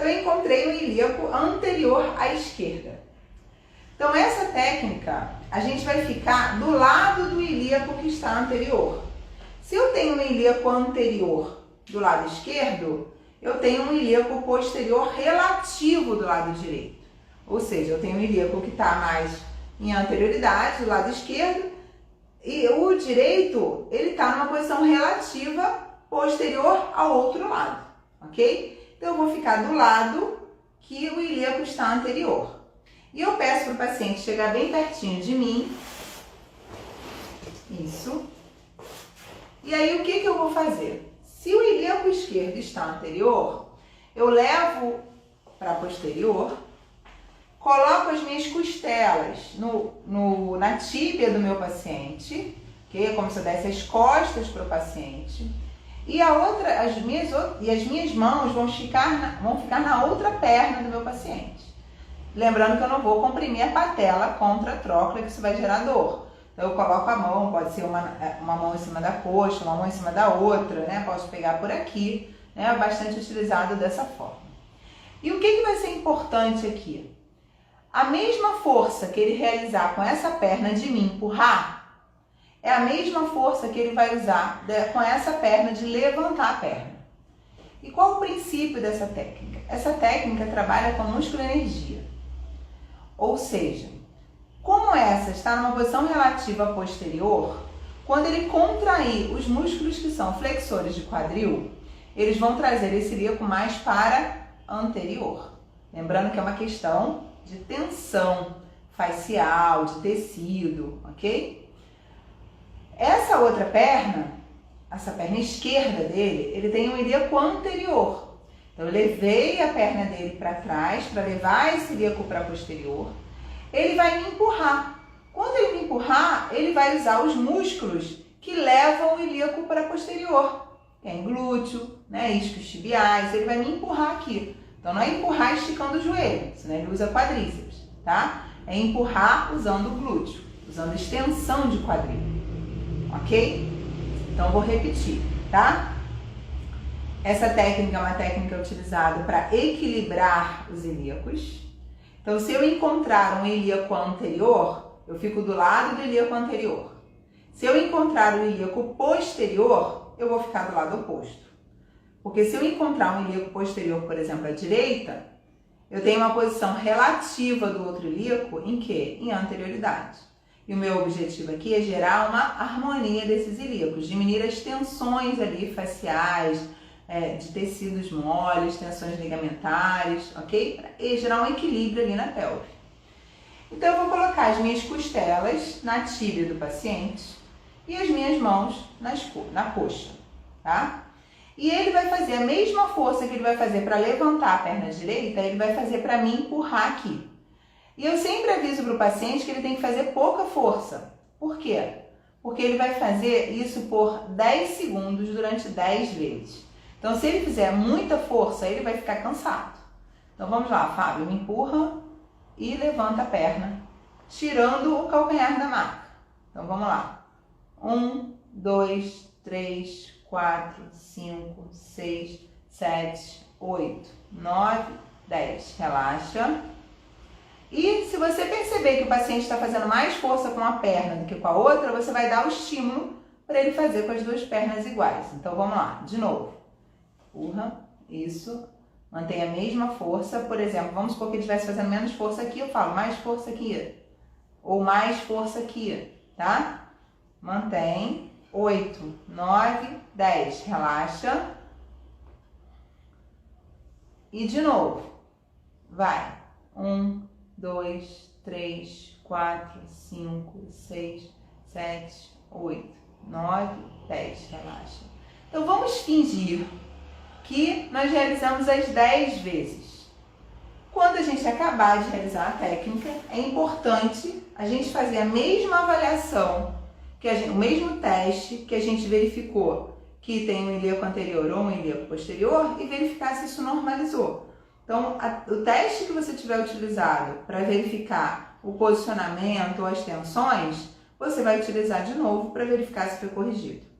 Então, eu encontrei o ilíaco anterior à esquerda. Então, essa técnica, a gente vai ficar do lado do ilíaco que está anterior. Se eu tenho um ilíaco anterior do lado esquerdo, eu tenho um ilíaco posterior relativo do lado direito. Ou seja, eu tenho um ilíaco que está mais em anterioridade do lado esquerdo e o direito, ele está numa posição relativa posterior ao outro lado, ok? Então, eu vou ficar do lado que o ilíaco está anterior. E eu peço para o paciente chegar bem pertinho de mim. Isso. E aí, o que eu vou fazer? Se o ilíaco esquerdo está anterior, eu levo para posterior, coloco as minhas costelas na tíbia do meu paciente, ok? É como se eu desse as costas para o paciente. E as minhas mãos vão ficar na outra perna do meu paciente. Lembrando que eu não vou comprimir a patela contra a tróclea, que isso vai gerar dor. Então, eu coloco a mão, pode ser uma mão em cima da coxa, uma mão em cima da outra, né? Posso pegar por aqui, né? É bastante utilizado dessa forma. E o que vai ser importante aqui? A mesma força que ele realizar com essa perna de me empurrar, é a mesma força que ele vai usar com essa perna de levantar a perna. E qual o princípio dessa técnica? Essa técnica trabalha com músculo energia. Ou seja, como essa está numa posição relativa posterior, quando ele contrair os músculos que são flexores de quadril, eles vão trazer esse ilíaco mais para anterior. Lembrando que é uma questão de tensão facial, de tecido, ok? Essa outra perna, essa perna esquerda dele, ele tem um ilíaco anterior. Então, eu levei a perna dele para trás, para levar esse ilíaco para posterior. Ele vai me empurrar. Quando ele me empurrar, ele vai usar os músculos que levam o ilíaco para posterior. Tem glúteo, né, isquios tibiais, ele vai me empurrar aqui. Então, não é empurrar esticando o joelho, senão ele usa quadríceps, tá? É empurrar usando o glúteo, usando extensão de quadril, ok? Então, eu vou repetir, tá? Essa técnica é uma técnica utilizada para equilibrar os ilíacos. Então, se eu encontrar um ilíaco anterior, eu fico do lado do ilíaco anterior. Se eu encontrar o ilíaco posterior, eu vou ficar do lado oposto. Porque se eu encontrar um ilíaco posterior, por exemplo, à direita, eu tenho uma posição relativa do outro ilíaco em quê? Em anterioridade. E o meu objetivo aqui é gerar uma harmonia desses ilíacos, diminuir as tensões ali faciais, de tecidos moles, tensões ligamentares, ok? E gerar um equilíbrio ali na pelve. Então, eu vou colocar as minhas costelas na tíbia do paciente e as minhas mãos na coxa, tá? E ele vai fazer a mesma força que ele vai fazer para levantar a perna direita, ele vai fazer para me empurrar aqui. E eu sempre aviso para o paciente que ele tem que fazer pouca força. Por quê? Porque ele vai fazer isso por 10 segundos durante 10 vezes. Então, se ele fizer muita força, ele vai ficar cansado. Então, vamos lá, Fábio, me empurra e levanta a perna, tirando o calcanhar da maca. Então, vamos lá. 1, 2, 3, 4, 5, 6, 7, 8, 9, 10. Relaxa. E se você perceber que o paciente está fazendo mais força com uma perna do que com a outra, você vai dar o estímulo para ele fazer com as duas pernas iguais. Então, vamos lá, de novo. Empurra, isso. Mantenha a mesma força. Por exemplo, vamos supor que ele estivesse fazendo menos força aqui, eu falo mais força aqui. Ou mais força aqui, tá? Mantém. 8, 9, 10. Relaxa. E de novo. Vai. 1, 2, 3, 4, 5, 6, 7, 8, 9, 10. Relaxa. Então, vamos fingir que nós realizamos as 10 vezes. Quando a gente acabar de realizar a técnica, é importante a gente fazer a mesma avaliação, o mesmo teste que a gente verificou que tem um ilíaco anterior ou um ilíaco posterior e verificar se isso normalizou. Então, o teste que você tiver utilizado para verificar o posicionamento ou as tensões, você vai utilizar de novo para verificar se foi corrigido.